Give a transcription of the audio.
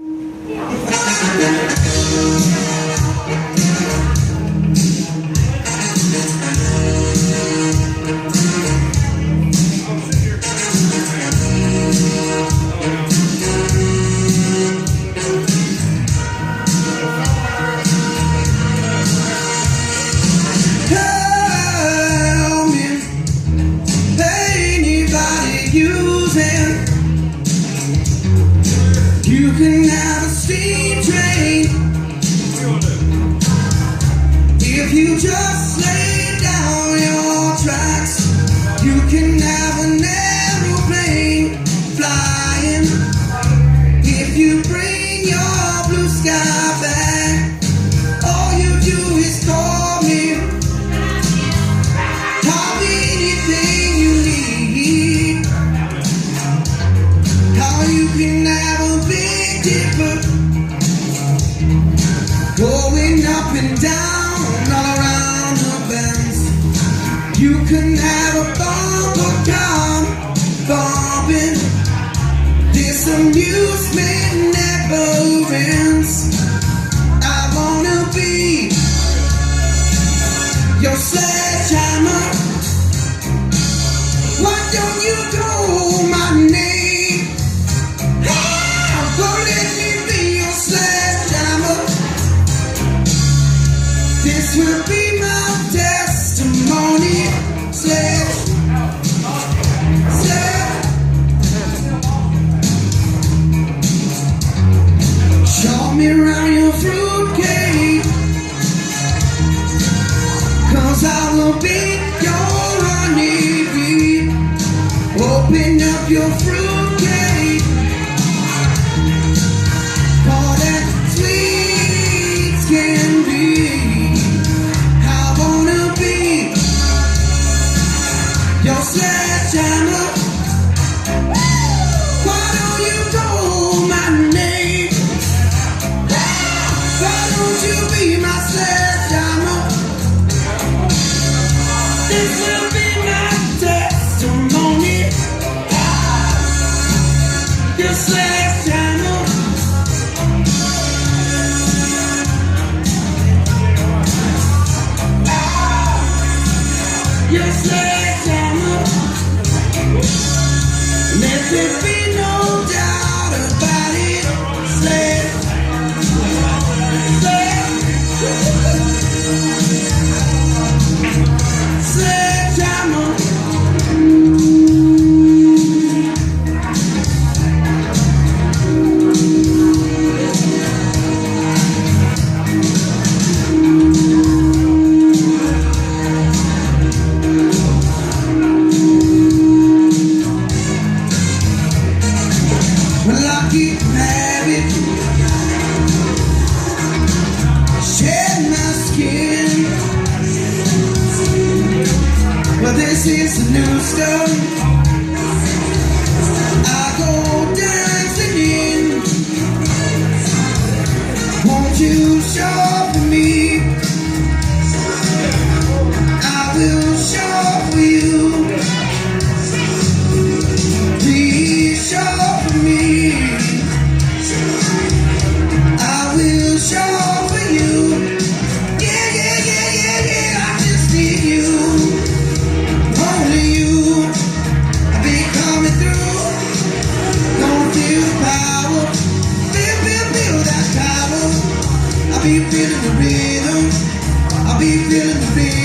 You can have a steam train if you just lay down your tracks. You can have an aeroplane flying if you bring your blue sky back. All you do is call me. Call me anything you need. How you can have a big dipper going up and down all around the bends. You can have a bumper car bumping. This amusement never ends. I wanna be your sledgehammer. Why don't you call my name? Don't let me be your sledgehammer. This will be my testimony. Sledge. Show me around your fruitcake, 'cause I will be your honeybee. Open up your fruitcake, for that sweet can be. I wanna be your sledgehammer. Why don't you call my name? Why don't you be my sledgehammer? This will be my testimony. Your sledgehammer. Your sledgehammer. Let there be no doubt about it. Sledgehammer. Well, I keep having shed my skin. Well, this is a new story. I go dancing in. Won't you show for me? I will show for you. Please show for me. I will show for you. Yeah, yeah, yeah, yeah, yeah. I just need you. Only you. I'll be coming through. Gonna feel the power. Feel that power. I'll be feeling the rhythm. I'll be feeling the rhythm.